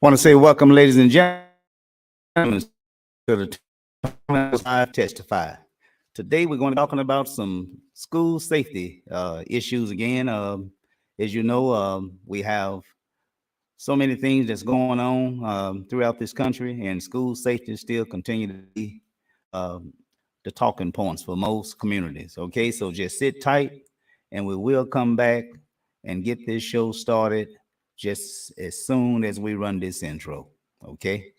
Want to say welcome, ladies and gentlemen, to the Live Testify. Today, we're going to be talking about some school safety issues again. As you know, we have so many things that's going on throughout this country, and school safety still continue to be um, the talking points for most communities. Okay, so just sit tight, and we will come back and get this show started just as soon as we run this intro. Okay.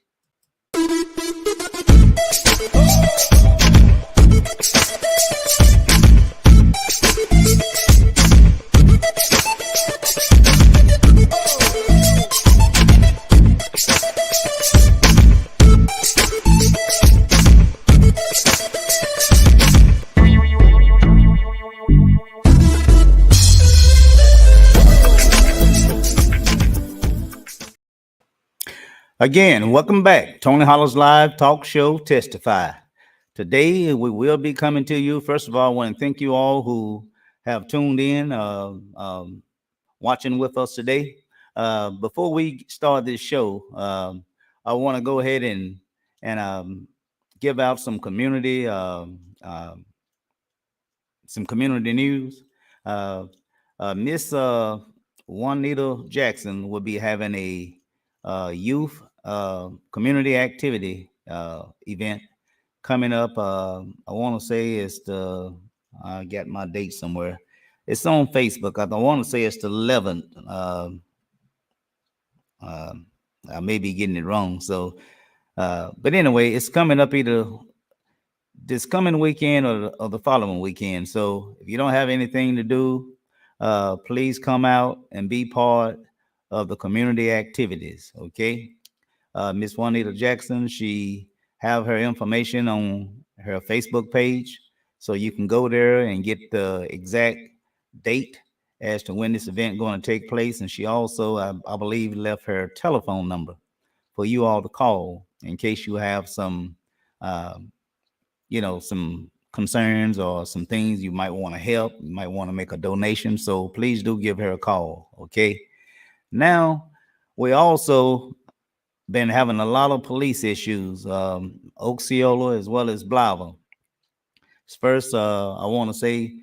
Again, welcome back. Tony Hollis Live Talk Show Testify. Today, we will be coming to you. First of all, I want to thank you all who have tuned in, watching with us today. Before we start this show, I want to go ahead and give out some community news. Uh, Miss Juanita Jackson will be having a youth community activity event coming up. I want to say it's I got my date somewhere. It's on Facebook. I want to say it's the 11th. Uh, I may be getting it wrong. So, but anyway, it's coming up either this coming weekend or the following weekend. So if you don't have anything to do, please come out and be part of the community activities. Okay. Miss Juanita Jackson, she have her information on her Facebook page. So you can go there and get the exact date as to when this event going to take place. And she also, I believe, left her telephone number for you all to call in case you have um, some concerns or some things you might want to help. You might want to make a donation. So please do give her a call. Okay. Now, we also been having a lot of police issues, Osceola as well as Blytheville. First, I want to say,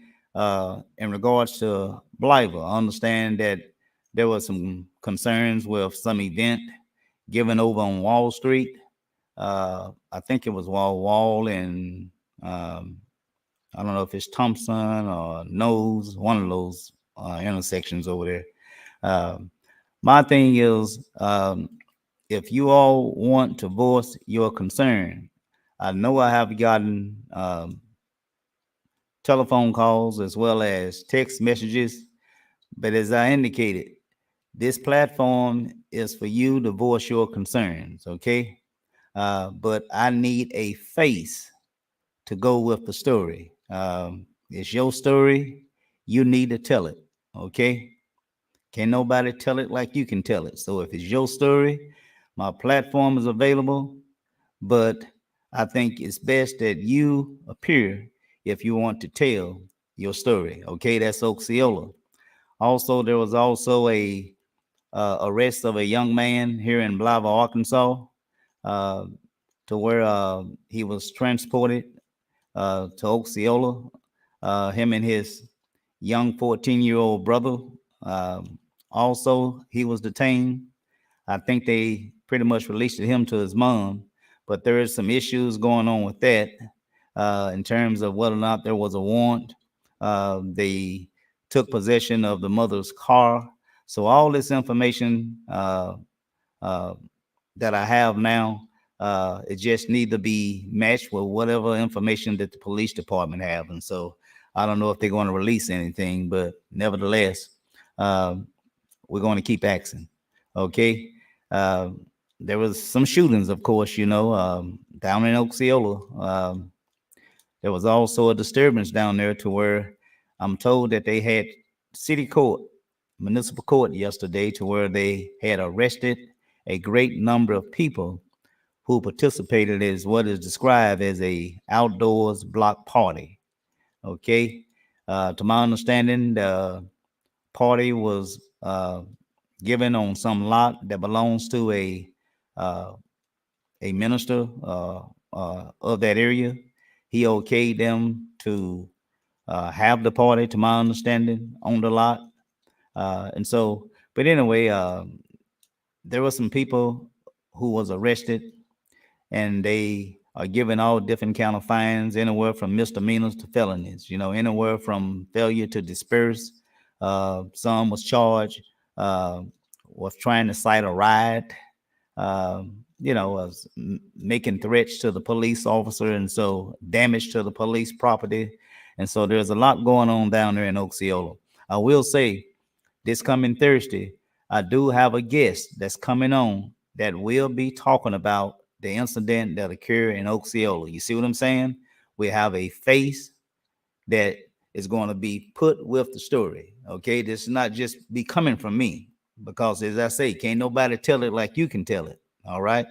in regards to Blytheville, I understand that there was some concerns with some event given over on Wall Street. I think it was Wall and I don't know if it's Thompson or Nose, one of those intersections over there. Um, my thing is, if you all want to voice your concern, I know I have gotten telephone calls as well as text messages, but as I indicated, this platform is for you to voice your concerns, okay? But I need a face to go with the story. It's your story. You need to tell it, okay? Can't nobody tell it like you can tell it. So if it's your story, my platform is available, but I think it's best that you appear if you want to tell your story. Okay, that's Osceola. Also, there was also a arrest of a young man here in Blytheville, Arkansas, uh, to where he was transported to Osceola. Him and his young 14-year-old brother. Um, Also, he was detained. I think they pretty much released him to his mom, but there is some issues going on with that in terms of whether or not there was a warrant. They took possession of the mother's car. So all this information uh, that I have now, it just need to be matched with whatever information that the police department have. And so I don't know if they're going to release anything, but nevertheless, um, we're going to keep asking. Okay. Uh, there was some shootings, of course, down in Osceola. There was also a disturbance down there to where I'm told that they had city court, municipal court yesterday to where they had arrested a great number of people who participated as what is described as a outdoors block party. Okay. To my understanding, the party was given on some lot that belongs to a uh, a minister of that area. He okayed them to have the party, to my understanding, on the lot. And so, but anyway, there were some people who was arrested, and they are given all different kind of fines, anywhere from misdemeanors to felonies. You know, anywhere from failure to disperse. Some was charged uh, with trying to cite a riot. Was making threats to the police officer, and so damage to the police property. And so there's a lot going on down there in Osceola. I will say this coming Thursday, I do have a guest that's coming on that will be talking about the incident that occurred in Osceola. You see what I'm saying? We have a face that is going to be put with the story. Okay, this is not just be coming from me, because as I say, can't nobody tell it like you can tell it. All right.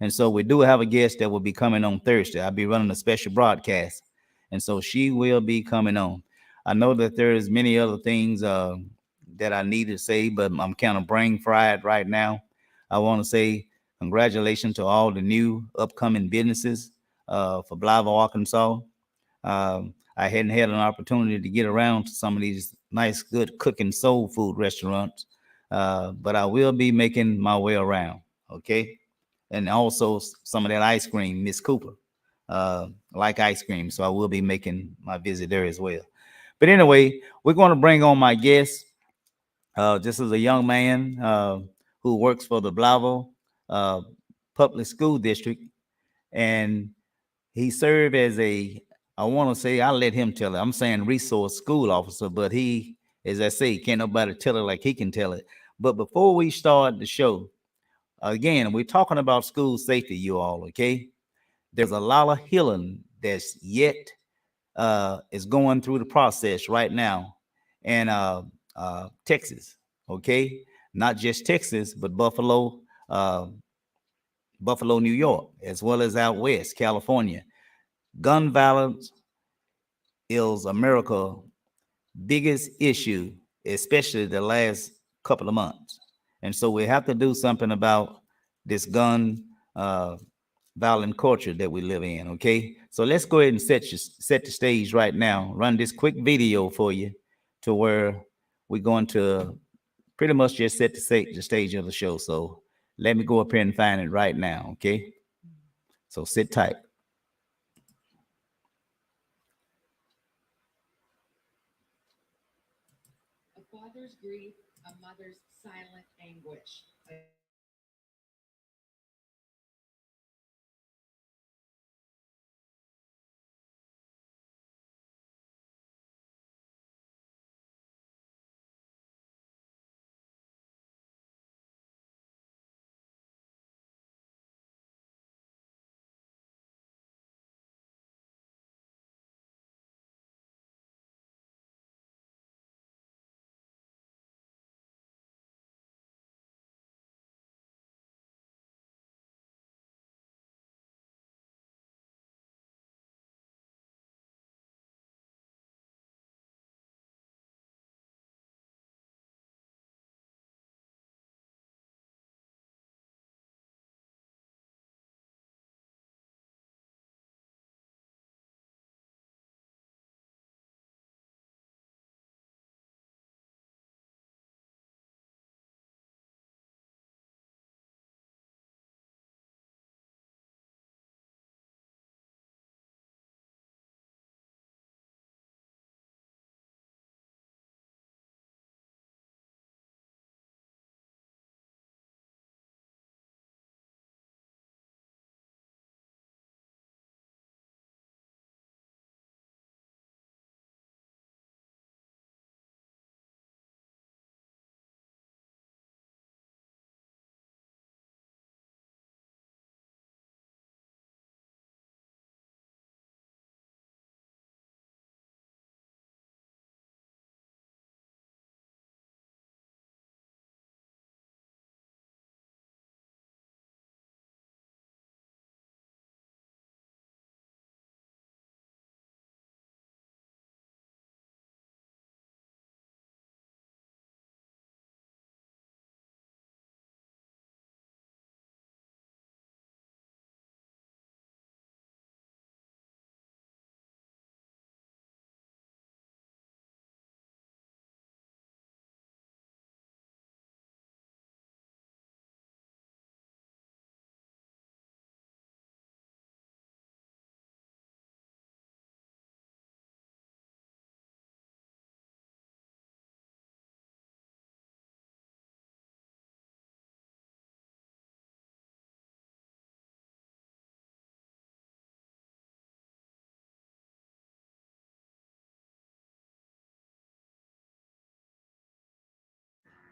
And so we do have a guest that will be coming on Thursday. I'll be running a special broadcast, and so she will be coming on. I know that there's many other things that I need to say, but I'm kind of brain fried right now. I want to say congratulations to all the new upcoming businesses for Blytheville, Arkansas. I hadn't had an opportunity to get around to some of these nice, good cooking soul food restaurants, but I will be making my way around. Okay, and also some of that ice cream, Miss Cooper, like ice cream, so I will be making my visit there as well. But anyway, we're going to bring on my guest. This is a young man who works for the Blytheville uh, Public School District, and he served as a, I want to say, I'll let him tell it. I'm saying resource school officer, but he, as I say, can't nobody tell it like he can tell it. But before we start the show, again, we're talking about school safety, you all, okay? There's a lot of healing that's yet is going through the process right now in Texas, okay? Not just Texas, but uh, Buffalo, New York, as well as out west, California. Gun violence is America's biggest issue, especially the last couple of months. And so we have to do something about this gun uh, violent culture that we live in. Okay, so let's go ahead and set the stage right now. Run this quick video for you, to where we're going to pretty much just set the stage of the show. So let me go up here and find it right now. Okay, so sit tight.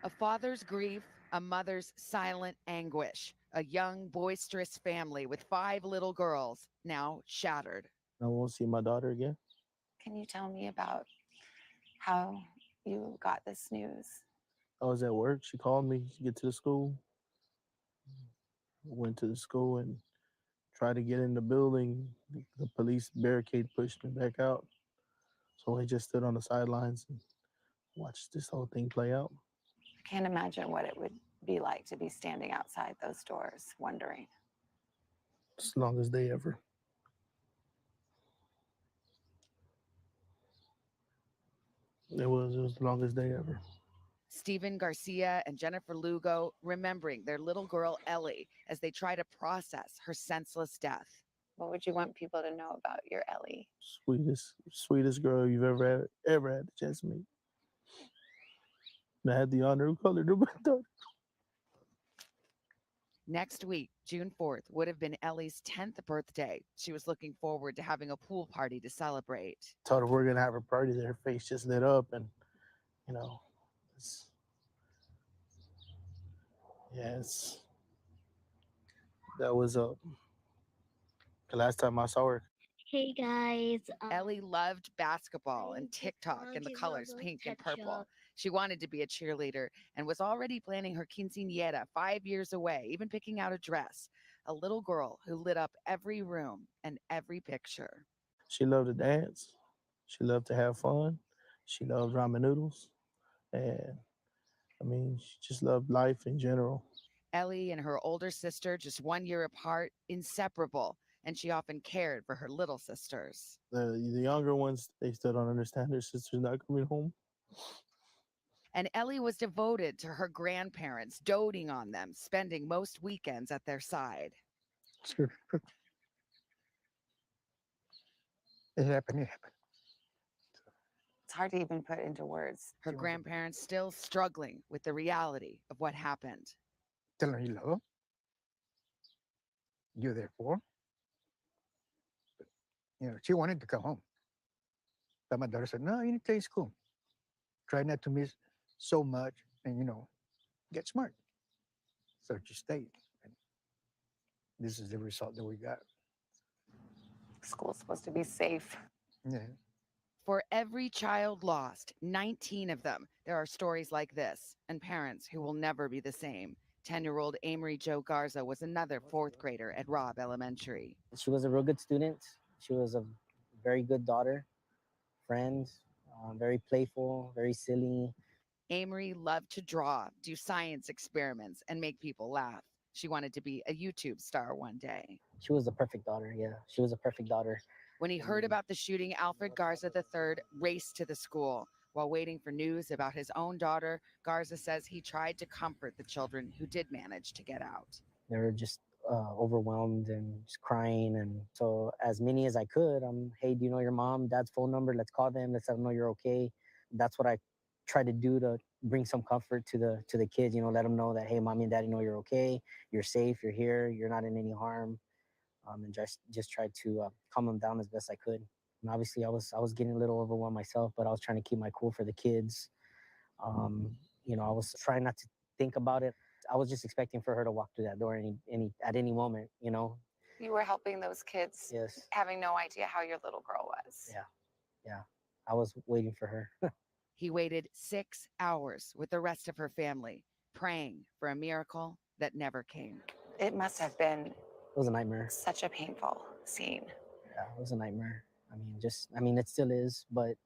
A father's grief, a mother's silent anguish, a young, boisterous family with 5 little girls now shattered. I won't see my daughter again. Can you tell me about how you got this news? I was at work. She called me to get to the school. Went to the school and tried to get in the building. The police barricade pushed me back out. So I just stood on the sidelines and watched this whole thing play out. I can't imagine what it would be like to be standing outside those doors wondering. As long as they ever. It was the longest day ever. Stephen Garcia and Jennifer Lugo remembering their little girl Ellie as they try to process her senseless death. What would you want people to know about your Ellie? Sweetest girl you've ever had the chance to meet. And I had the honor of calling her my daughter. Next week, June 4th, would have been Ellie's 10th birthday. She was looking forward to having a pool party to celebrate. Told her we're gonna have a party. Her face just lit up, and you know, it's, yeah, that was the last time I saw her. Hey guys. Ellie loved basketball I'm and TikTok and the technology colors lover, pink and pet purple. shop. She wanted to be a cheerleader and was already planning her quinceañera 5 years away, even picking out a dress. A little girl who lit up every room and every picture. She loved to dance. She loved to have fun. She loved ramen noodles, and I mean, she just loved life in general. Ellie and her older sister, just 1 year apart, inseparable, and she often cared for her little sisters. The younger ones, they still don't understand their sister's not coming home. And Ellie was devoted to her grandparents, doting on them, spending most weekends at their side. Sure. It happened. It happened. It's hard to even put into words. Her grandparents still struggling with the reality of what happened. Tell her you love them. You're there for 'em. But, she wanted to come home. But my daughter said, no, you need to stay in school. Try not to miss so much and, get smart. So she stayed. And this is the result that we got. School's supposed to be safe. Yeah. For every child lost, 19 of them, there are stories like this, and parents who will never be the same. 10-year-old Amory Jo Garza was another fourth grader at Robb Elementary. She was a real good student. She was a very good daughter, friend, very playful, very silly. Amory loved to draw, do science experiments, and make people laugh. She wanted to be a YouTube star one day. She was the perfect daughter, yeah. She was a perfect daughter. When he heard about the shooting, Alfred Garza III raced to the school. While waiting for news about his own daughter, Garza says he tried to comfort the children who did manage to get out. They were just overwhelmed and just crying. And so as many as I could, hey, do you know your mom, dad's phone number? Let's call them. Let's let them know you're okay. That's what I try to do to bring some comfort to the kids, let them know that, hey, mommy and daddy know you're okay. You're safe. You're here. You're not in any harm. And just tried to calm them down as best I could. And obviously, I was getting a little overwhelmed myself, but I was trying to keep my cool for the kids. I was trying not to think about it. I was just expecting for her to walk through that door at any moment. You were helping those kids, Yes. having no idea how your little girl was. Yeah. I was waiting for her. He waited 6 hours with the rest of her family, praying for a miracle that never came. It must have been It was a nightmare. such a painful scene. Yeah, it was a nightmare. It still is, but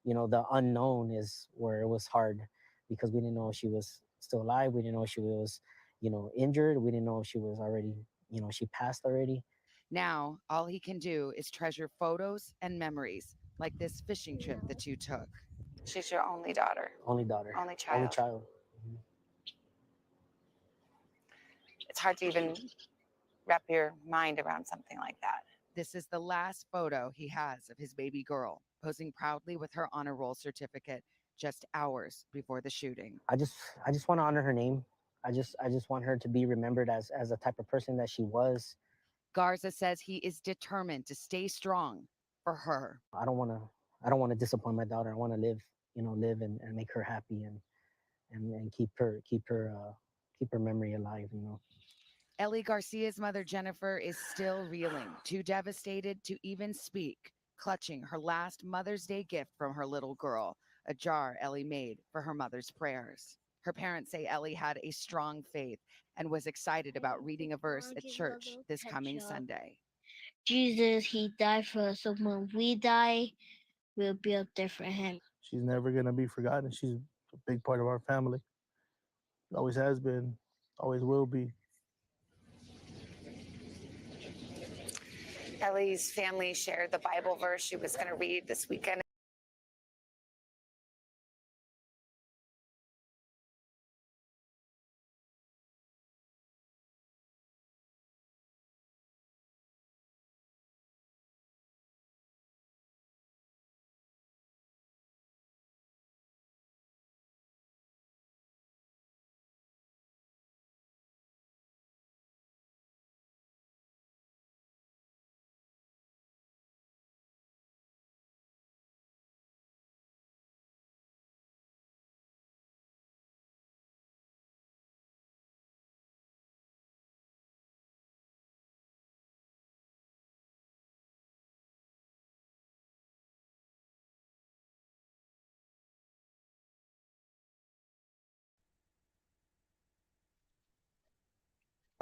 the unknown is where it was hard because we didn't know if she was still alive. We didn't know if she was, injured. We didn't know if she was already, she passed already. Now, all he can do is treasure photos and memories, like this fishing trip the two took. She's your only daughter. Only daughter. Only child. Only child. Mm-hmm. It's hard to even wrap your mind around something like that. This is the last photo he has of his baby girl, posing proudly with her honor roll certificate just hours before the shooting. I just want to honor her name. I just want her to be remembered as a type of person that she was. Garza says he is determined to stay strong for her. I don't want to disappoint my daughter. I want to live and make her happy and keep her memory alive. You know. Ellie Garcia's mother, Jennifer, is still reeling, too devastated to even speak, clutching her last Mother's Day gift from her little girl, a jar Ellie made for her mother's prayers. Her parents say Ellie had a strong faith and was excited about reading a verse at church this coming Sunday. She's never gonna be forgotten. She's a big part of our family. Always has been, always will be. Ellie's family shared the Bible verse she was going to read this weekend.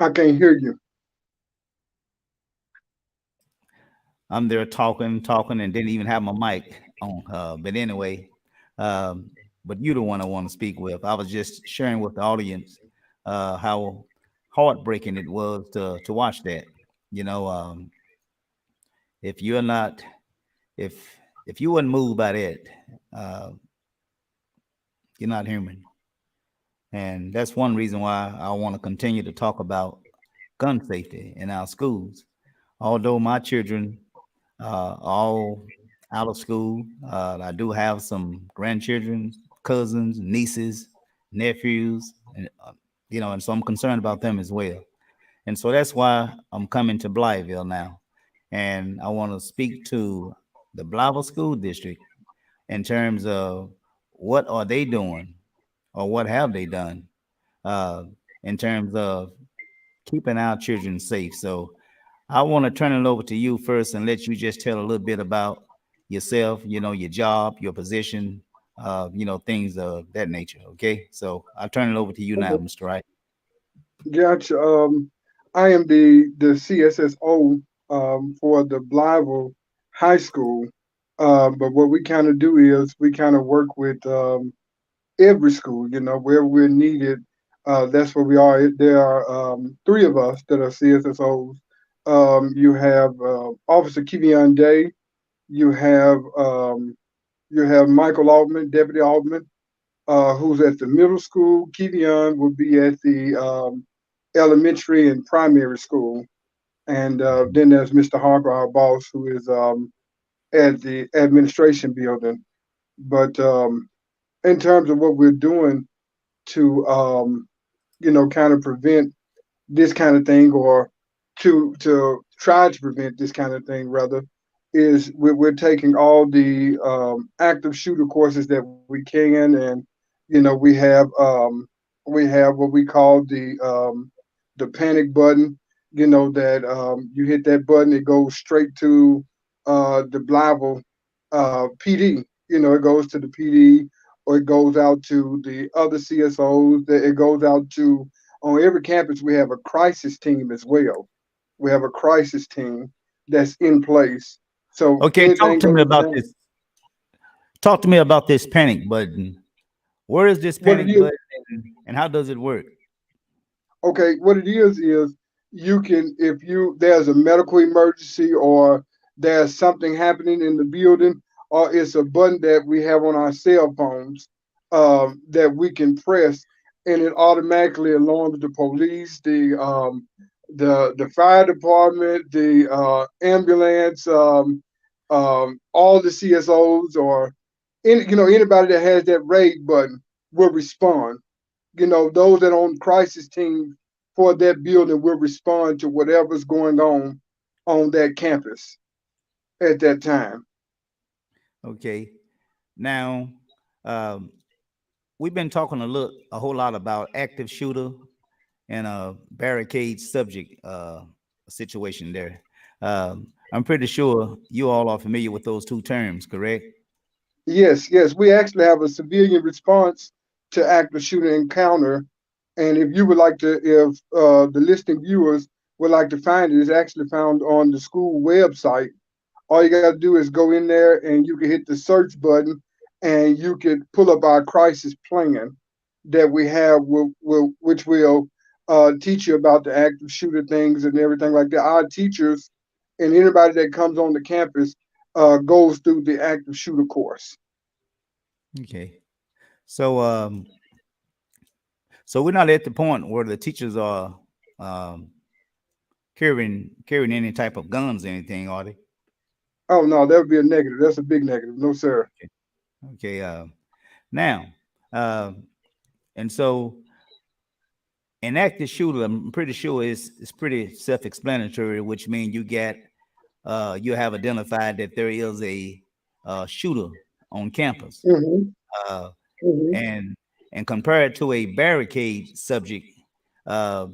I can't hear you. I'm there talking, and didn't even have my mic on. But anyway, but you the one I want to speak with. I was just sharing with the audience how heartbreaking it was to watch that. You know, if you're not, if you weren't moved by that, uh, you're not human. And that's one reason why I want to continue to talk about gun safety in our schools. Although my children all out of school. I do have some grandchildren, cousins, nieces, nephews, and and so I'm concerned about them as well. And so that's why I'm coming to Blytheville now, and I want to speak to the Blytheville School District in terms of what are they doing or what have they done uh, in terms of keeping our children safe. So I want to turn it over to you first and let you just tell a little bit about yourself, your job, your position, things of that nature. Okay. So I'll turn it over to you now, Mr. Wright. Gotcha. I am the CSSO for the Blytheville High School. But what we kind of do is we kind of work with every school, where we're needed. That's where we are. There are three of us that are CSSOs. You have Officer Kivion Day. You have Michael Altman, Deputy Altman, who's at the middle school. Kivion will be at the elementary and primary school. And then there's Mr. Harper, our boss, who is at the administration building. But in terms of what we're doing to, kind of prevent this kind of thing, or to try to prevent this kind of thing, rather, is we're taking all the active shooter courses that we can, and we have what we call the panic button. That you hit that button, it goes straight to the Blytheville PD. It goes to the PD, or it goes out to the other CSOs. That it goes out to, on every campus, we have a crisis team as well. We have a crisis team that's in place. So Okay. anything goes down. Talk to me about this panic button. Where is this What it panic is, button and how does it work? okay, what it is you can, if there's a medical emergency, or there's something happening in the building, or it's a button that we have on our cell phones, that we can press, and it automatically alarms the police, the fire department, the ambulance, all the CSOs, or anybody that has that raid button will respond. Those that are on crisis teams for that building will respond to whatever's going on that campus at that time. Okay. Now, um, we've been talking a whole lot about active shooter and a barricade subject situation there. I'm pretty sure you all are familiar with those two terms, correct? Yes, yes, we actually have a civilian response to active shooter encounter. And if you would like to, if the listening viewers would like to find it, it's actually found on the school website. All you got to do is go in there and you can hit the search button and you can pull up our crisis plan that we have, which will teach you about the active shooter things and everything like that. Our teachers and anybody that comes on the campus goes through the active shooter course. Okay. So so we're not at the point where the teachers are um, carrying any type of guns or anything, are they? Oh no, that would be a negative. That's a big negative. No, sir. Okay. Now, uh, and so an active shooter, I'm pretty sure is pretty self-explanatory, which means you have identified that there is a shooter on campus, Mm-hmm. uh, Mm-hmm. and compared to a barricade subject, uh,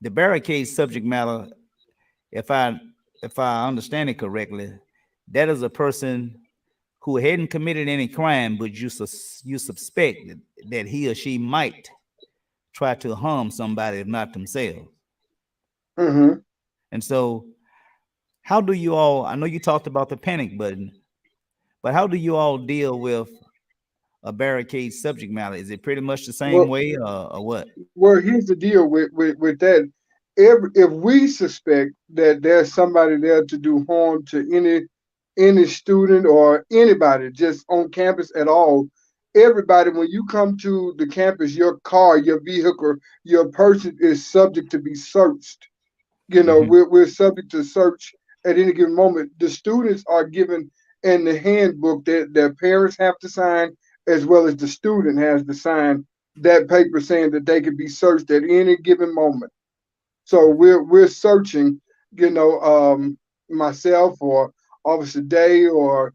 the barricade subject matter, if I understand it correctly, that is a person who hadn't committed any crime, but you suspect that he or she might try to harm somebody, if not themselves. Mm-hmm. And so, how do you all? I know you talked about the panic button, but how do you all deal with a barricade subject matter? Is it pretty much the same Well, way, or what? well, here's the deal with that. If we suspect that there's somebody there to do harm to any student or anybody just on campus at all, everybody, when you come to the campus, your car, your vehicle, your person is subject to be searched. You know, Mhm. we're subject to search at any given moment. The students are given in the handbook that their parents have to sign, as well as the student has to sign that paper saying that they can be searched at any given moment. So Okay. we're searching, you know, myself or Officer Day or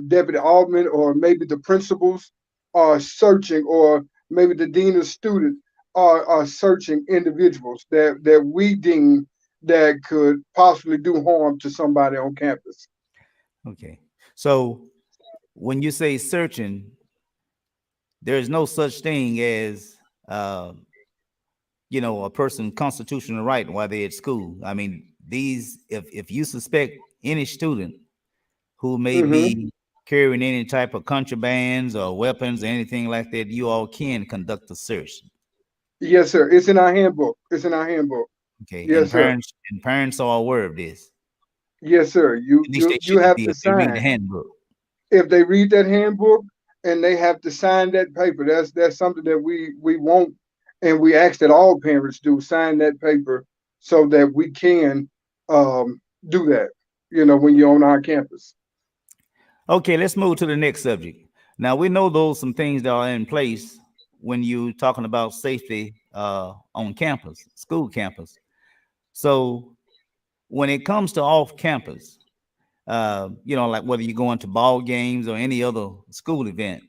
Deputy Altman or maybe the principals are searching, or maybe the dean of students are searching individuals that we deem that could possibly do harm to somebody on campus. Okay. So when you say searching, there is no such thing as uh, a person's constitutional right while they're at school. I mean, if you suspect any student who may Hmm. be carrying any type of contrabands or weapons or anything like that, you all can conduct a search. Yes, sir. It's in our handbook. It's in our handbook. Okay, and Yes, sir. parents are aware of this. Yes, sir. You At least you they you should have be to if they read the sign. handbook. If they read that handbook and they have to sign that paper, that's something that we want, and we ask that all parents do, sign that paper so that we can do that. You know, when you're on our campus. Okay, let's move to the next subject. Now we know those some things that are in place when you're talking about safety on campus, school campus. So when it comes to off campus, like whether you're going to ball games or any other school event,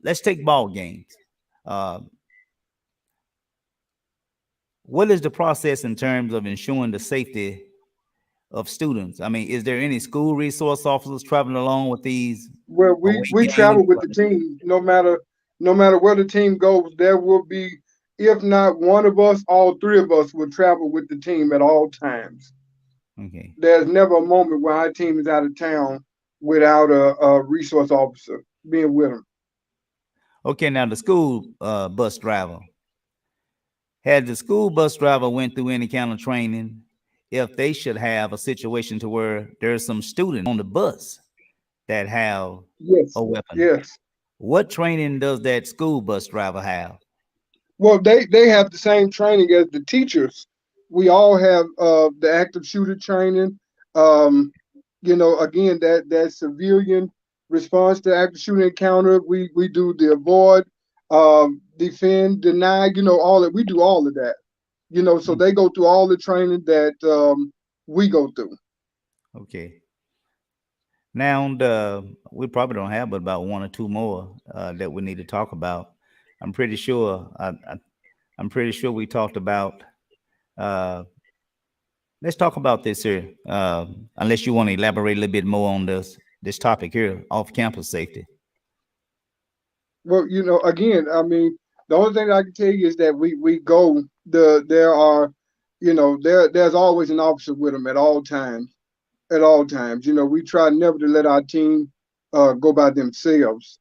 let's take ball games. Uh, what is the process in terms of ensuring the safety of students? I mean, is there any school resource officers traveling along with these Well, away we games? travel with the team, no matter where the team goes. There will be, if not one of us, all three of us will travel with the team at all times. Okay. There's never a moment where our team is out of town without a resource officer being with them. Okay. Now the school bus driver. Had the school bus driver went through any kind of training, if they should have a situation to where there's some student on the bus that have Yes, a weapon, yes. what training does that school bus driver have? Well, they have the same training as the teachers. We all have the active shooter training. Um, again, that civilian response to active shooter encounter. We do the avoid, defend, deny. All that. We do all of that. So Mm. they go through all the training that we go through. Okay. Now, we probably don't have but about one or two more that we need to talk about. I'm pretty sure. I'm pretty sure we talked about. Uh, let's talk about this here. Unless you want to elaborate a little bit more on this topic here, off-campus safety. Well, again, I mean, the only thing I can tell you is that we go there are, there's always an officer with them at all times. At all times, we try never to let our team go by themselves.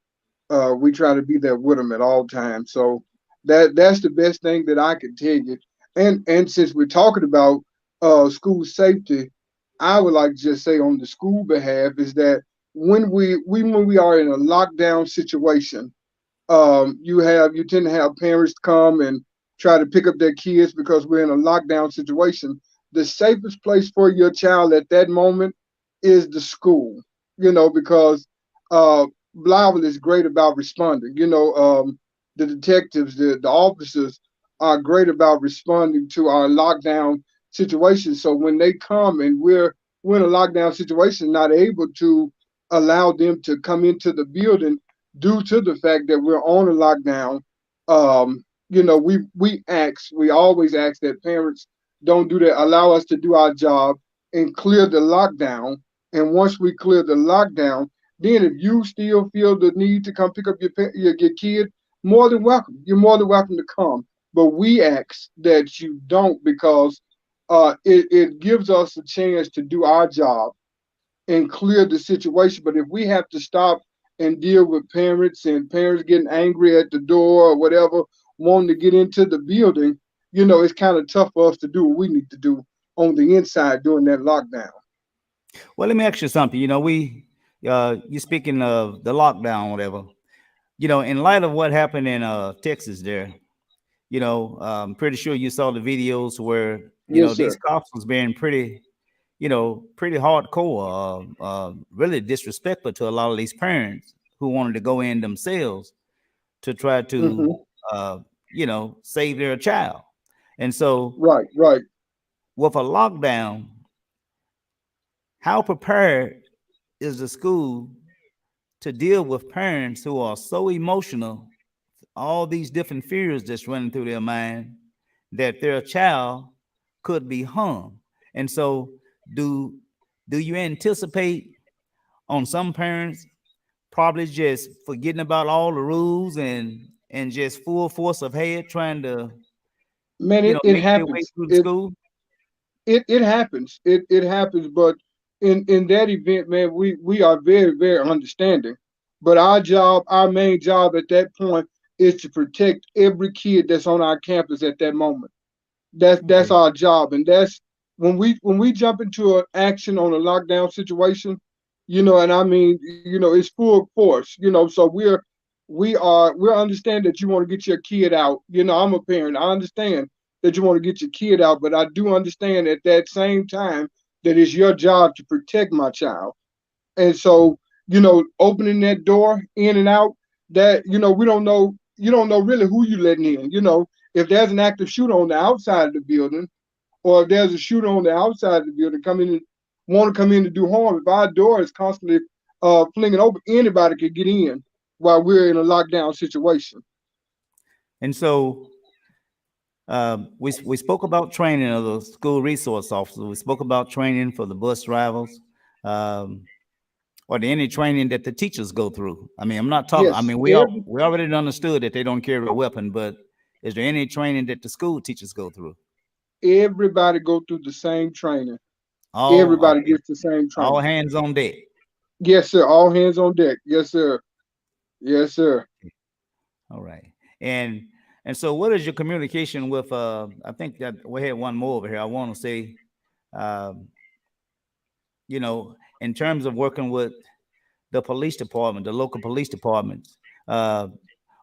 We try to be there with them at all times. So that's the best thing that I can tell you. And since we're talking about school safety, I would like to just say on the school behalf is that when we are in a lockdown situation, you tend to have parents come and try to pick up their kids because we're in a lockdown situation. The safest place for your child at that moment is the school, because uh, Blytheville is great about responding. The detectives, the officers are great about responding to our lockdown situation. So when they come and we're in a lockdown situation, not able to allow them to come into the building due to the fact that we're on a lockdown. We always ask that parents don't do that. Allow us to do our job and clear the lockdown. And once we clear the lockdown, then if you still feel the need to come pick up your kid, more than welcome. You're more than welcome to come. But we ask that you don't because it gives us a chance to do our job and clear the situation. But if we have to stop and deal with parents and parents getting angry at the door or whatever, wanting to get into the building, it's kind of tough for us to do what we need to do on the inside during that lockdown. Well, let me ask you something. You speaking of the lockdown, whatever. In light of what happened in Texas, there, I'm pretty sure you saw the videos where Yes, these sir. cops was being pretty, pretty hardcore, really disrespectful to a lot of these parents who wanted to go in themselves to try to, Hmm. uh, save their child. And so, Right, right. with a lockdown, how prepared is the school to deal with parents who are so emotional, all these different fears that's running through their mind that their child could be harmed? And so, do do you anticipate on some parents probably just forgetting about all the rules and just full force of head trying to Man, it make their way happens. through the school? It happens. It happens. But in that event, man, we are very very understanding. But our main job at that point, is to protect every kid that's on our campus at that moment. That's Okay. our job, and that's when we jump into an action on a lockdown situation, and I mean, it's full force, so we're understand that you want to get your kid out. I'm a parent. I understand that you want to get your kid out, but I do understand at that same time that it's your job to protect my child. And so, opening that door in and out, that we don't know, you don't know really who you letting in. If there's an active shooter on the outside of the building, or if there's a shooter on the outside of the building come in and want to come in to do harm, if our door is constantly flinging open, anybody could get in while we're in a lockdown situation. And so we spoke about training of the school resource officers. We spoke about training for the bus drivers. Um, or there any training that the teachers go through? I mean, I'm not talking. I Yes, mean, every we already understood that they don't carry a weapon, but is there any training that the school teachers go through? everybody go through the same training. All Everybody okay. gets the same All training. hands on deck. Yes, sir. All hands on deck. Yes, sir. Yes, sir. All right. And and so, what is your communication with? I think that we had one more over here. I want to say, um, in terms of working with the police department, the local police departments, uh,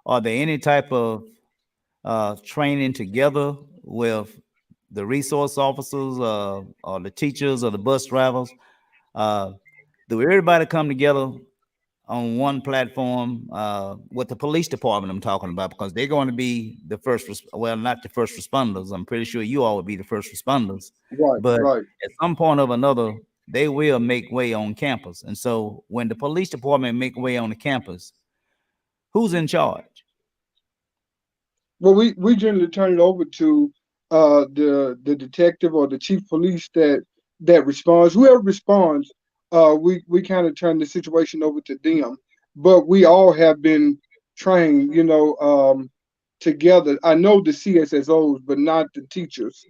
are there any type of training together with the resource officers or the teachers or the bus drivers? Uh, do everybody come together on one platform with the police department I'm talking about, because they're going to be the well, not the first responders. I'm pretty sure you all would be the first responders. Right, But right. at some point or another, they will make way on campus. And so when the police department make way on the campus, who's in charge? Well, we generally turn it over to the detective or the chief police that responds. Whoever responds, we kind of turn the situation over to them. But we all have been trained, together. I know the CSSOs, but not the teachers.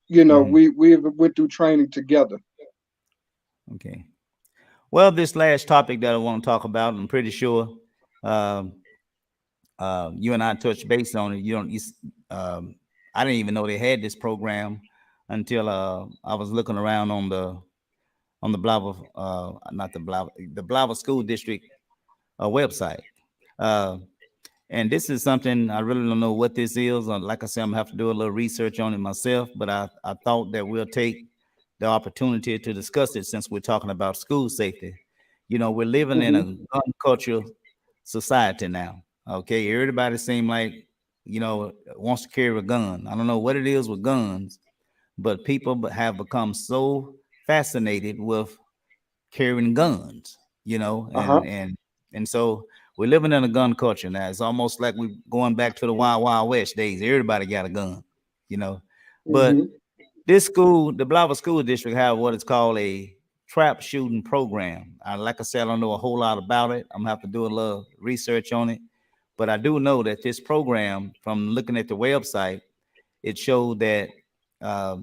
Mhm. We went through training together. Okay. Well, this last topic that I want to talk about, I'm pretty sure um, you and I touched base on it. I didn't even know they had this program until I was looking around on the Blytheville, not the Blytheville School District website. Uh, and this is something I really don't know what this is. Like I said, I'm gonna have to do a little research on it myself. But I thought that we'll take the opportunity to discuss it since we're talking about school safety. We're living in a Hmm. gun culture society now. Okay, everybody seem like wants to carry a gun. I don't know what it is with guns, but people have become so fascinated with carrying guns, Uh-huh. and so we're living in a gun culture now. It's almost like we're going back to the Wild Wild West days. Everybody got a gun, you know. But Hmm. this school, the Blytheville School District, have what is called a trap shooting program. Like I said, I don't know a whole lot about it. I'm gonna have to do a little research on it. But I do know that this program, from looking at the website, it showed that uh,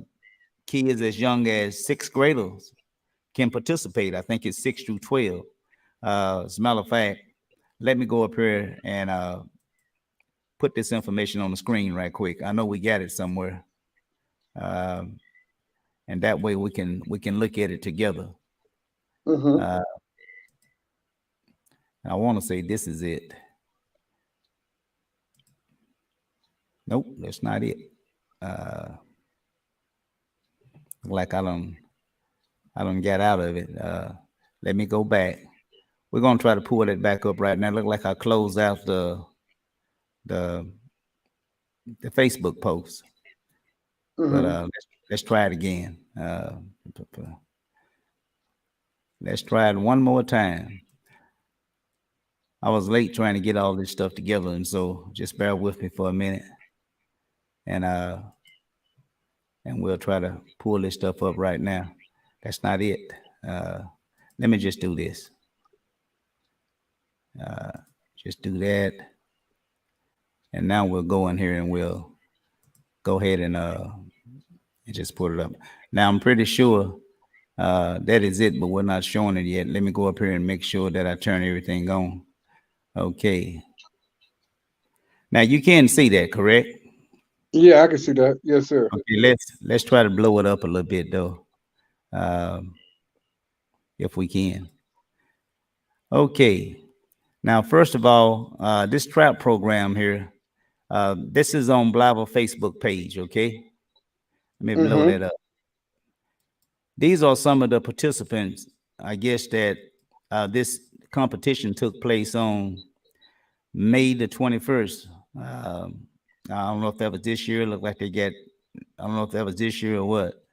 kids as young as sixth graders can participate. I think it's 6 through 12. As a matter of fact, let me go up here and put this information on the screen right quick. I know we got it somewhere, um, and that way we can look at it together. Hmm. Uh, I want to say this is it. Nope, that's not it. Uh, like I don't get out of it. Let me go back. We're gonna try to pull it back up right now. Look like I closed out the the Facebook post, but Hmm. let's try it again. Let's try it one more time. I was late trying to get all this stuff together, and so just bear with me for a minute, and uh, and we'll try to pull this stuff up right now. That's not it. Uh, Let me just do this. Just do that, and now we'll go in here and we'll go ahead and just put it up. Now I'm pretty sure that is it, but we're not showing it yet. Let me go up here and make sure that I turn everything on. Okay. Now you can see that, correct? Yeah, I can see that. Yes, sir. Okay, let's try to blow it up a little bit though, um, if we can. Okay. Now, first of all, this trap program here, this is on Blytheville Facebook page. Okay, let me blow Hmm. that up. These are some of the participants. I guess that this competition took place on May the 21st. I don't know if that was this year. Looked like they get. I don't know if that was this year or what.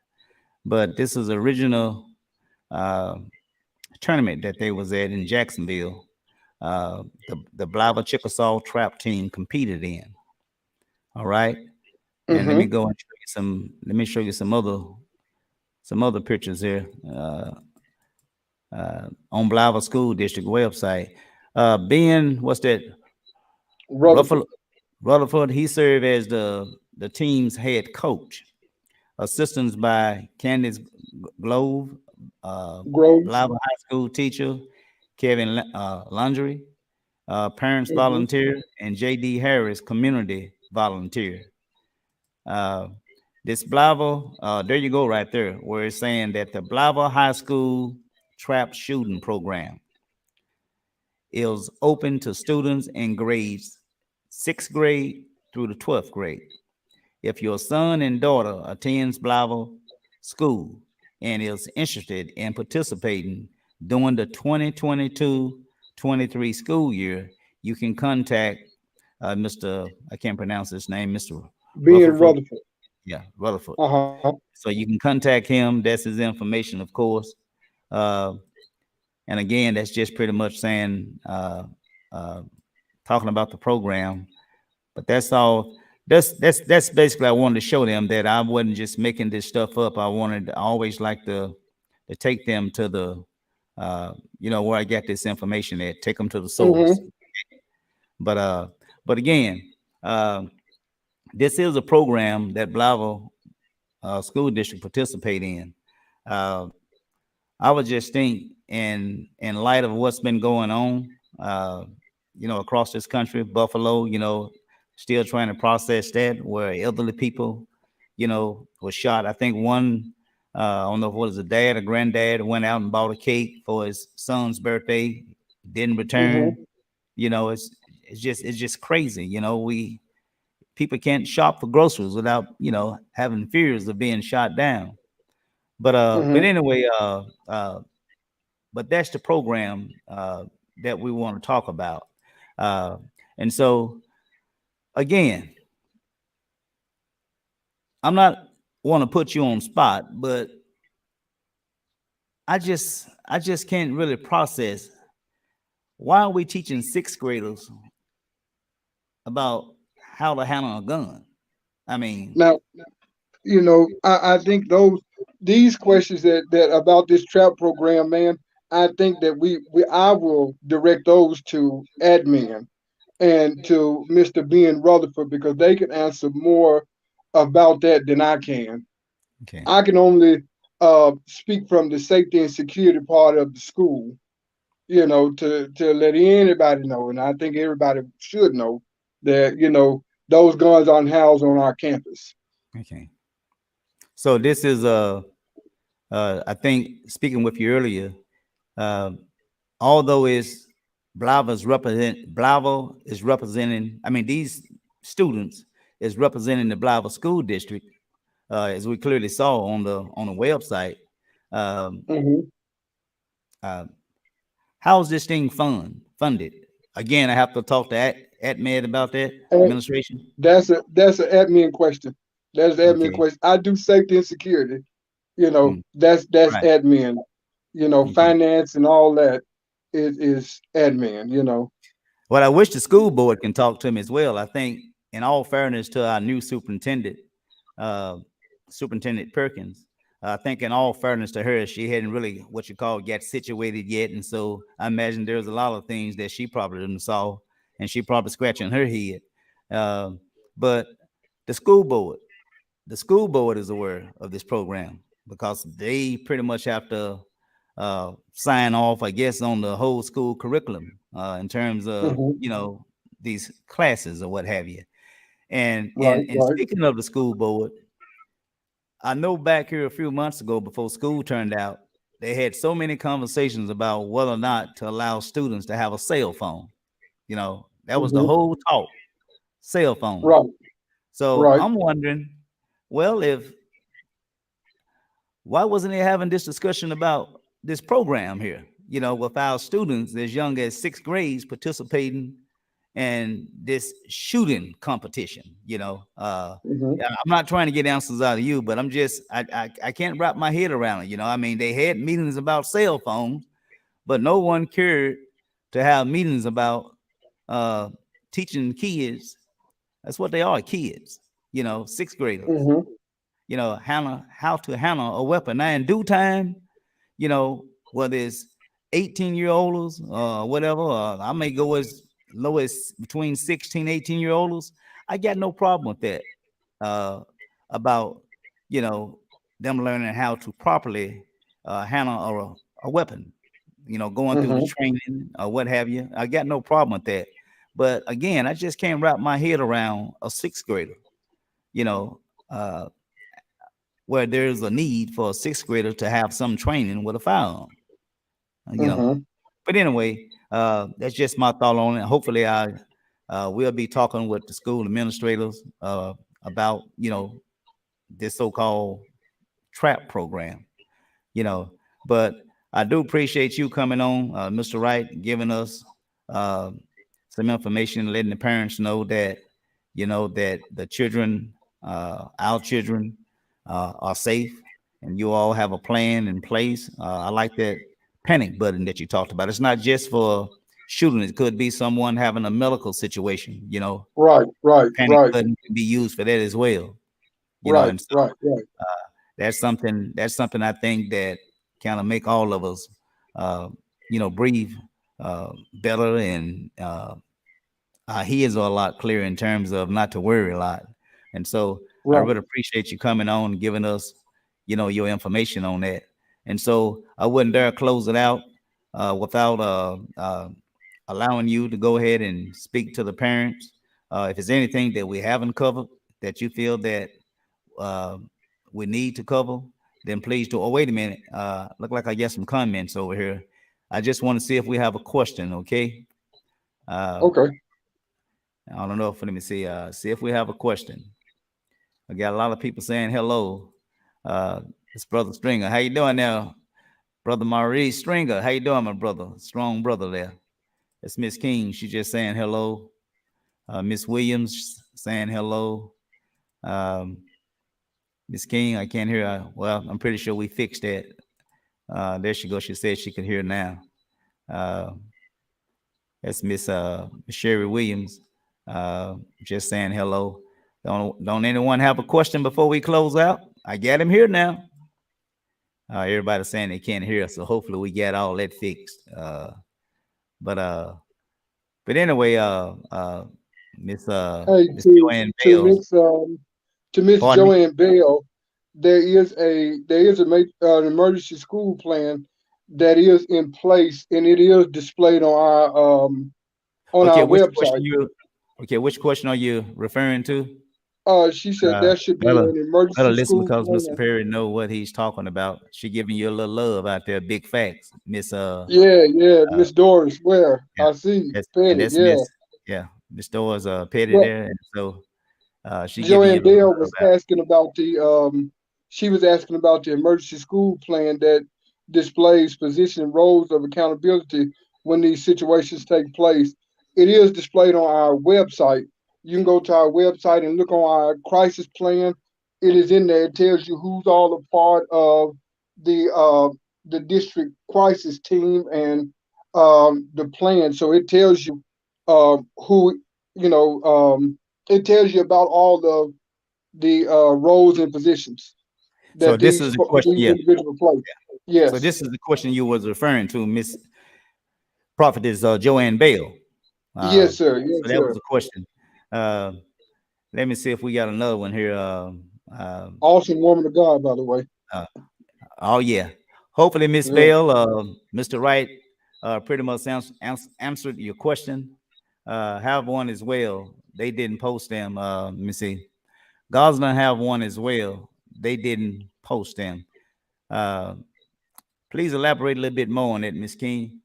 But this is original uh, tournament that they was at in Jacksonville. The Blytheville Chickasaw Trap team competed in. All right, and let me Hmm. go and show you some. Let me show you some other pictures here on Blytheville School District website. Ben, what's that? Rutherford. Ruffalo, Rutherford. He served as the team's head coach. Assistance by Candace Glove, Groves. Blytheville High School teacher Kevin Landry, parents Hmm. volunteer, and J.D. Harris, community volunteer. Uh, this Blytheville, there you go, right there, where it's saying that the Blytheville High School trap shooting program is open to students in grades 6th grade through the 12th grade. If your son and daughter attends Blytheville School and is interested in participating during the 2022-23 school year, you can contact Mr. I can't pronounce his name, Mr. Being Rutherford. Rutherford. Yeah, Rutherford. Uh-huh. So you can contact him. That's his information, of course. Uh, and again, that's just pretty much saying, uh, talking about the program. But that's all. That's basically I wanted to show them that I wasn't just making this stuff up. I always like to take them to the where I got this information at. Take them to the source. Mm-hmm. But but again, uh, this is a program that Blytheville School District participate in. Uh, I would just think, in light of what's been going on, across this country, Buffalo, still trying to process that, where elderly people, was shot. I think one, I don't know if it was a dad or granddad, went out and bought a cake for his son's birthday, didn't return. Mm-hmm. It's just crazy. We people can't shop for groceries without having fears of being shot down. But Mm-hmm. anyway, but that's the program that we want to talk about. Uh, and so again, I'm not want to put you on spot, but I just can't really process why are we teaching sixth graders about how to handle a gun? I mean, Now, I think these questions that about this trap program, man, I think that I will direct those to admin and to Mr. Ben Rutherford because they can answer more about that than I can. okay, I can only speak from the safety and security part of the school, to let anybody know, and I think everybody should know that those guns aren't housed on our campus. okay. So this is I think speaking with you earlier, uh, although it's Blytheville is representing. I mean, these students is representing the Blytheville School District, as we clearly saw on the website. Um, Hmm. uh, how is this thing funded? Again, I have to talk to AtMed about that And administration. that's an admin question. That's an admin Okay. question. I do safety and security. Mm, That's right. admin. Okay. Finance and all that is admin. Well, I wish the school board can talk to me as well. I think, in all fairness to our new superintendent, uh, Superintendent Perkins, I think, in all fairness to her, she hadn't really what you call get situated yet, and so I imagine there's a lot of things that she probably didn't saw, and she probably scratching her head. Uh, but the school board, the school board is aware of this program because they pretty much have to sign off, I guess, on the whole school curriculum in terms of Hmm. these classes or what have you. And Right, and and right. speaking of the school board, I know back here a few months ago, before school turned out, they had so many conversations about whether or not to allow students to have a cell phone. That was the Hmm. whole talk, cell phone. Right, So right. I'm wondering, well, if why wasn't they having this discussion about this program here? With our students as young as sixth grades participating in this shooting competition. Hmm. Yeah, I'm not trying to get answers out of you, but I can't wrap my head around it. I mean, they had meetings about cell phones, but no one cared to have meetings about uh, teaching kids. That's what they are, kids. Sixth graders, Hmm. how to handle a weapon. Now, in due time, whether it's 18-year-olds or whatever, I may go as low as between 16, 18-year olds. I got no problem with that. Uh, about, you know, them learning how to properly handle a weapon, going through the Hmm. training or what have you. I got no problem with that. But again, I just can't wrap my head around a sixth grader, you know, uh, where there's a need for a sixth grader to have some training with a firearm, you know. Hmm. But anyway, that's just my thought on it. Hopefully, I will be talking with the school administrators about this so-called trap program, you know. But I do appreciate you coming on, Mr. Wright, giving us uh, some information, letting the parents know that that the children, our children, are safe. and you all have a plan in place. I like that panic button that you talked about. It's not just for shooting. It could be someone having a medical situation. Right, right, Panic right, button can be used for that as well. right, And so right, right. that's something I think that kind of make all of us, uh, breathe better, and our heads are a lot clearer in terms of not to worry a lot. And so I Right. really appreciate you coming on and giving us, your information on that. And so I wouldn't dare close it out without allowing you to go ahead and speak to the parents. If there's anything that we haven't covered that you feel that uh, we need to cover, then please do. Oh, wait a minute. Look like I get some comments over here. I just want to see if we have a question, okay? Uh, Okay. I don't know if let me see if we have a question. I got a lot of people saying hello. It's Brother Stringer. How you doing now, Brother Maurice Stringer? How you doing, my brother? Strong brother there. It's Miss King. She's just saying hello. Miss Williams saying hello. Um, Miss King, I can't hear her. Well, I'm pretty sure we fixed that. There she goes. She said she can hear now. Uh, that's Miss Sherry Williams. Just saying hello. Don't anyone have a question before we close out? I got him here now. Everybody's saying they can't hear us, so hopefully we get all that fixed. But uh, but anyway, Hey, Miss to Joanne to Bales. Miss to Miss Pardon me. Joanne Bell, an emergency school plan that is in place, and it is displayed on Okay, our which question website. you? Okay, which question are you referring to? She said Uh, there should be better an better emergency listen school because Mr. plan. Perry know what he's talking about. She giving you a little love out there, big facts, Miss Yeah, yeah, uh Miss Doris. Where yeah, I see and Petty. that's Yeah. Miss Doors petty Well, there, and so she giving you Joanne a little Bell love was out. asking about she was asking about the emergency school plan that displays position and roles of accountability when these situations take place. It is displayed on our website. You can go to our website and look on our crisis plan. It is in there. It tells you who's all a part of the uh, the district crisis team and the plan. So it tells you who you know. It tells you about all the roles and positions So that this is the question, these yeah. individuals play. So Yes, this is the question you was referring to, Miss Prophetess Joanne Bale. Uh, yes, sir. so Yes, that was sir. the question. Uh, Let me see if we got another one here. Awesome woman of God, by the way. Uh, oh yeah. Hopefully, Miss Yeah. Bell, Mr. Wright, pretty much answered your question. Have one as well. They didn't post them. Let me see. Gosling have one as well. They didn't post them. Uh, please elaborate a little bit more on it, Miss King.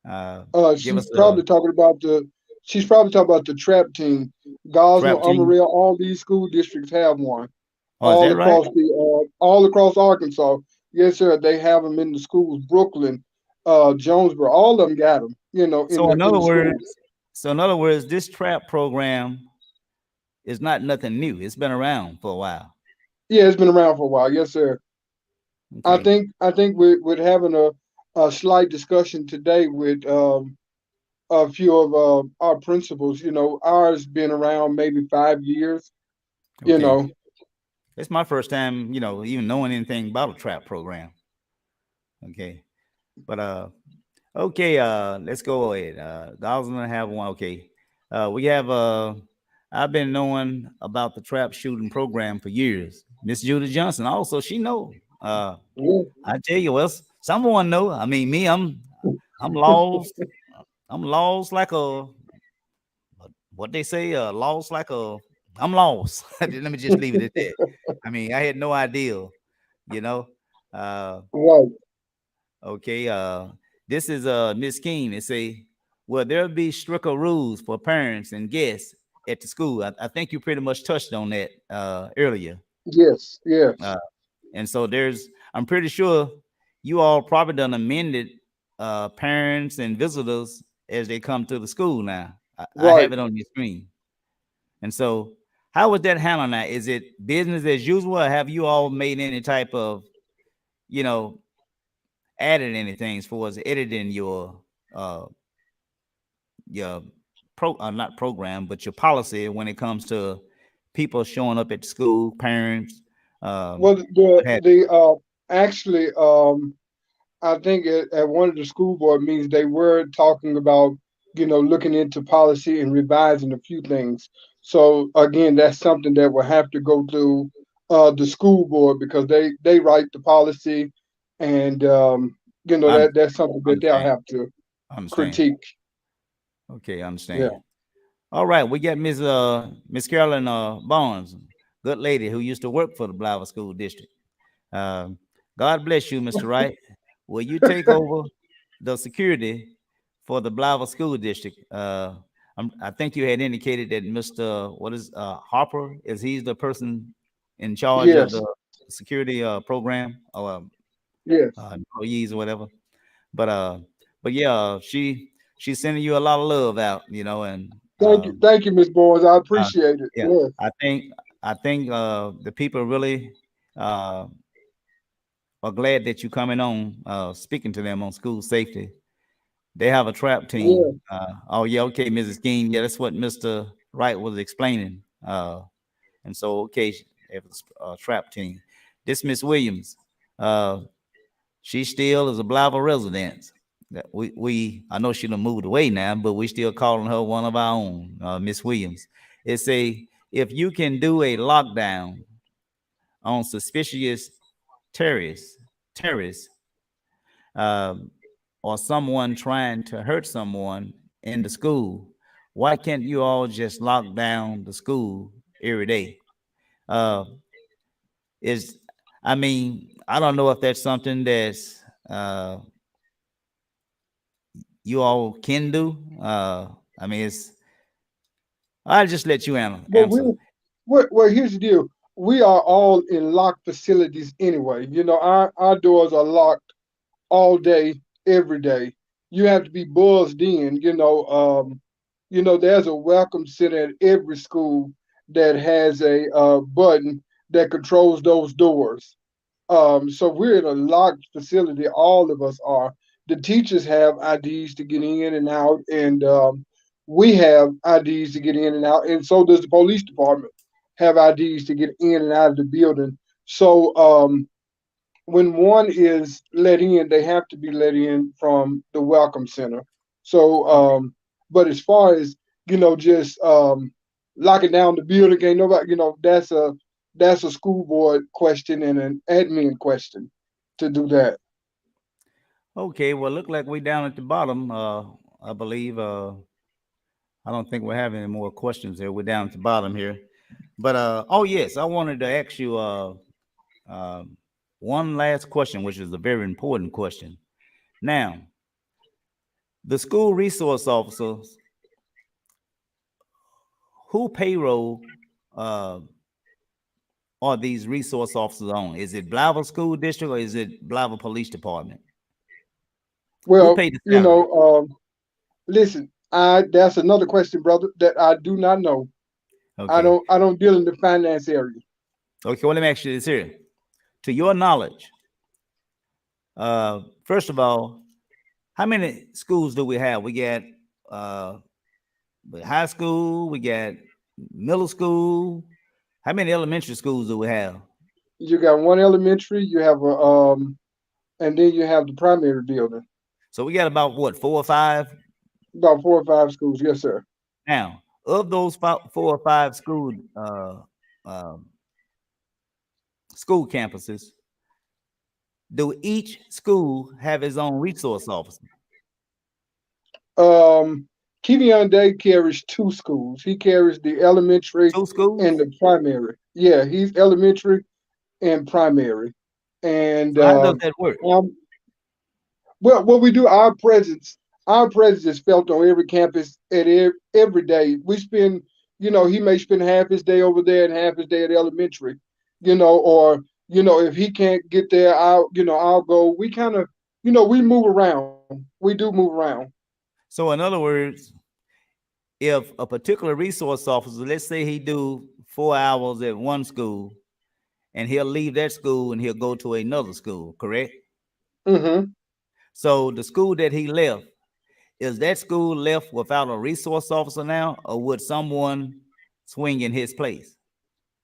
Give She's us a probably talking about the. She's probably talking about the trap team. Gosnell, trap team. Amarillo, all these school districts have one. Oh, is that right? All across Arkansas. Yes, sir. They have them in the schools. Brooklyn, Jonesboro, all of them got them. In So the in in other the schools. words, this trap program is not nothing new. It's been around for a while. Yeah, it's been around for a while. Yes, sir. Okay. I think we're having a slight discussion today with a few of our principals. Ours been around maybe 5 years. You Okay. know, It's my first time, even knowing anything about a trap program. Okay. But okay, let's go ahead. Dollars gonna have one. Okay. We have I've been knowing about the trap shooting program for years. Miss Judy Johnson also, she know. yeah, I tell you, well, someone know. I mean, me, I'm lost. I'm lost like a what they say, lost like a I'm lost. Let me just leave it at that. I mean, I had no idea, you know. Uh right. okay, this is Miss King. They say, will there be stricter rules for parents and guests at the school? I think you pretty much touched on that earlier. Yes, yes, Uh, and so I'm pretty sure you all probably done amended parents and visitors as they come to the school now. I right. have it on your screen. And so, How was that handled now? Is it business as usual, or have you all made any type of, you know, added anything as far as editing uh your not program, but your policy when it comes to people showing up at school, parents, Well, what have actually, I think at one of the school board meetings they were talking about, looking into policy and revising a few things. So again, that's something that will have to go through the school board because they write the policy, and I that's something that they'll understand. have to Understand. critique. Okay, I Yeah. understand. All right, we got Miss Carolyn Barnes, good lady who used to work for the Blytheville School District. Um, God bless you, Mr. Wright. Will you take over the security for the Blytheville School District? I think you had indicated that Mr. What is Harper? Is he's the person in charge of Yes. the security program or Yes. employees or whatever? But uh, but yeah, she's sending you a lot of love out, and Thank you, Miss Boys. I uh, appreciate it. yeah, Yes. I think the people really uh are glad that you coming on speaking to them on school safety. They have a trap Yeah. team. Oh yeah, okay, Mrs. King. Yeah, that's what Mr. Wright was explaining. And so okay, it was a trap team. This Miss Williams, uh, she still is a Blytheville resident. That we I know she done moved away now, but we still calling her one of our own, Miss Williams. It's a if you can do a lockdown on suspicious terrorists, terrorists, um, or someone trying to hurt someone in the school, why can't you all just lock down the school every day? Uh, is I mean, I don't know if that's something that's you all can do. I mean, I'll just let you Well, answer. here's the deal. We are all in locked facilities anyway. Our doors are locked all day, every day. You have to be buzzed in. There's a welcome center at every school that has a button that controls those doors. So we're in a locked facility. All of us are. The teachers have IDs to get in and out, and we have IDs to get in and out, and so does the police department have IDs to get in and out of the building. So when one is let in, they have to be let in from the welcome center. So, but as far as just locking down the building, ain't nobody. That's a school board question and an admin question to do that. Okay, well, look like we down at the bottom. I believe. I don't think we have any more questions here. We're down at the bottom here. But oh yes, I wanted to ask you um one last question, which is a very important question. Now, the school resource officers, who payroll uh, are these resource officers on? Is it Blytheville School District or is it Blytheville Police Department? Who Well, paid the salary? listen, I that's another question, brother, that I do not know. I Okay. don't I don't deal in the finance area. Okay, well, let me ask you this here. To your knowledge, first of all, how many schools do we have? We got uh, high school, we got middle school. How many elementary schools do we have? You got one elementary, you have and then you have the primary building. So we got about what, 4 or 5? About 4 or 5 schools, yes, sir. Now, of those 4 or 5 uh, school campuses, do each school have its own resource officer? Um, Kevion Day carries 2 schools. He carries the elementary Two and schools? the primary. Yeah, he's elementary and primary. And So how does that work? um, well, what we do, our presence is felt on every campus at every day. We spend, he may spend half his day over there and half his day at elementary, or if he can't get there, I'll go. We kind of, we move around. We do move around. So in other words, if a particular resource officer, let's say he do 4 hours at one school, and he'll leave that school and he'll go to another school, correct? Mm-hmm. So the school that he left, is that school left without a resource officer now, or would someone swing in his place?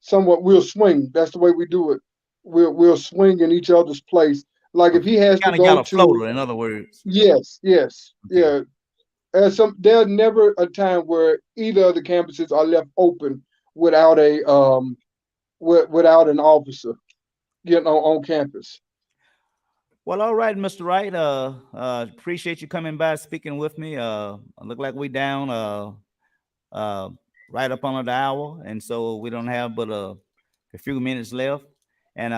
Somewhat, we'll swing. That's the way we do it. We'll swing in each other's place. Like if Okay, he has to kind of got go a to, floater, in other words. yes, yes, Okay. yeah. There's never a time where either of the campuses are left open without without an officer, on campus. Well, all right, Mr. Wright. Appreciate you coming by, speaking with me. Look like we down uh right up under the hour, and so we don't have but a few minutes left. And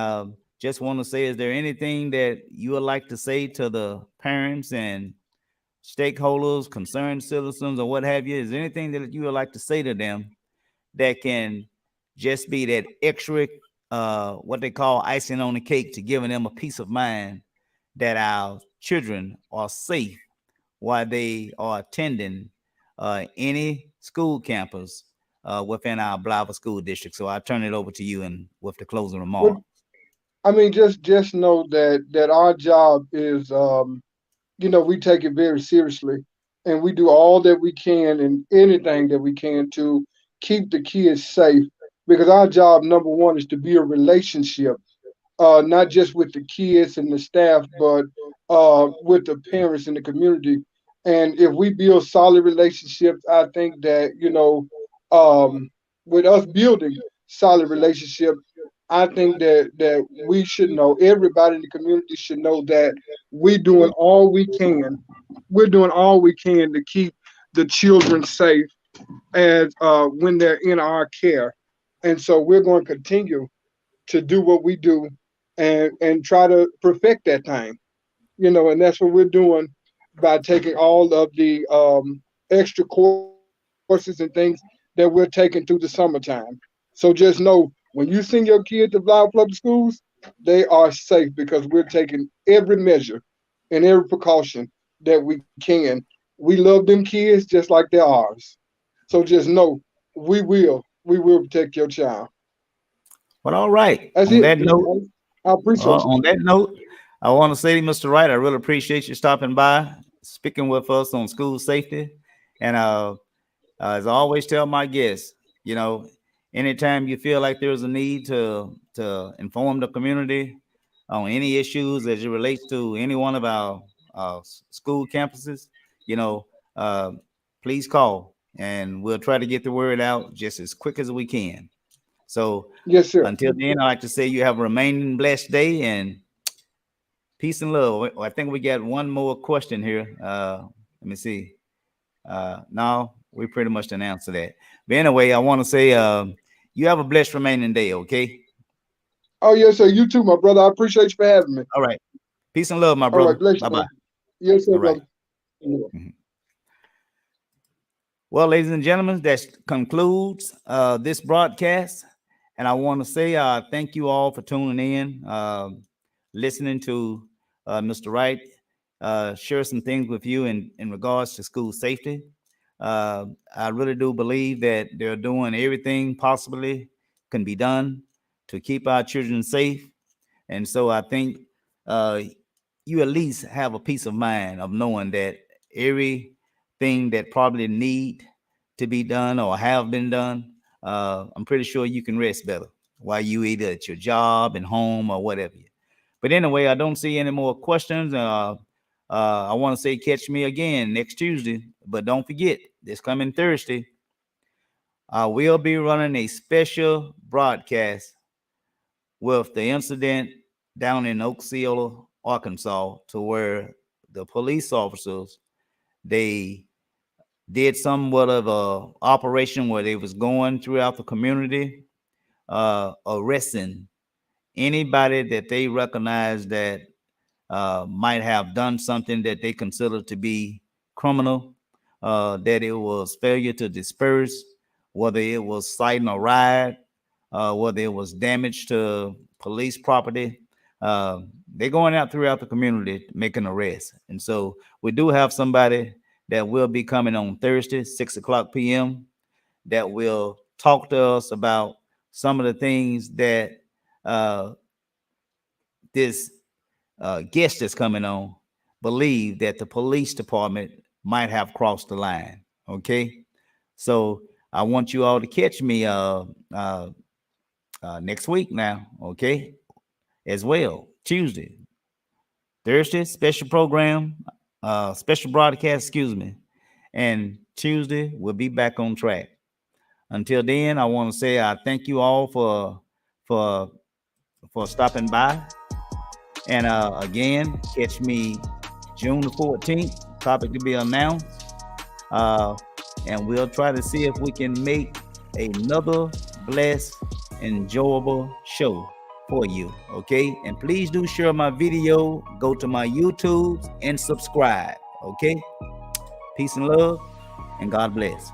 just want to say, is there anything that you would like to say to the parents and stakeholders, concerned citizens, or what have you? Is there anything that you would like to say to them that can just be that extra, what they call icing on the cake, to giving them a peace of mind that our children are safe while they are attending any school campus within our Blytheville School District? So I turn it over to you and with the closing But remark. I mean, just know that our job is, we take it very seriously, and we do all that we can and anything that we can to keep the kids safe. Because our job, number one, is to be a relationship, not just with the kids and the staff, but with the parents and the community. And if we build solid relationships, I think that, with us building solid relationships, I think that we should know, everybody in the community should know that we doing all we can. We're doing all we can to keep the children safe as when they're in our care. And so we're going to continue to do what we do and try to perfect that time, and that's what we're doing by taking all of the extra courses and things that we're taking through the summertime. So just know, when you send your kid to Blount Public Schools, they are safe because we're taking every measure and every precaution that we can. We love them kids just like they're ours. So just know, we will protect your child. Well, all right. That's On it. that note, I appreciate you. on that note, I want to say, Mr. Wright, I really appreciate you stopping by, speaking with us on school safety. And as I always tell my guests, you know, anytime you feel like there's a need to inform the community on any issues as it relates to any one of our school campuses, you know, uh, please call, and we'll try to get the word out just as quick as we can. So Yes, sir. until then, I like to say you have a remaining blessed day and peace and love. I think we got one more question here. Let me see. No, we pretty much didn't answer that. But anyway, I want to say you have a blessed remaining day, okay? Oh, yes, sir. You too, my brother. I appreciate you for having me. All right. Peace and love, my All right. brother. Bless you, Bye bye. man. Yes, sir, All right. brother. Mhm. Well, ladies and gentlemen, that concludes this broadcast. And I want to say thank you all for tuning in, listening to Mr. Wright share some things with you in regards to school safety. I really do believe that they're doing everything possibly can be done to keep our children safe. And so I think uh, you at least have a peace of mind of knowing that everything that probably need to be done or have been done, I'm pretty sure you can rest better while you either at your job and home or whatever. But anyway, I don't see any more questions. I want to say catch me again next Tuesday, but don't forget this coming Thursday, I will be running a special broadcast with the incident down in Oakville, Arkansas, to where the police officers they did somewhat of a operation where they was going throughout the community, arresting anybody that they recognized that might have done something that they consider to be criminal, that it was failure to disperse, whether it was citing a riot, whether it was damage to police property. Uh, they're going out throughout the community making arrests. And so we do have somebody that will be coming on Thursday, 6 o'clock p.m., that will talk to us about some of the things that this guest that's coming on believe that the police department might have crossed the line. Okay, so I want you all to catch me next week now. Okay, as well, Tuesday, Thursday special program, special broadcast. Excuse me, and Tuesday we'll be back on track. Until then, I want to say I thank you all for stopping by. And again, catch me June the 14th, topic to be announced. And we'll try to see if we can make another blessed, enjoyable show for you. Okay. And please do share my video, go to my YouTube and subscribe. Okay. Peace and love, and God bless.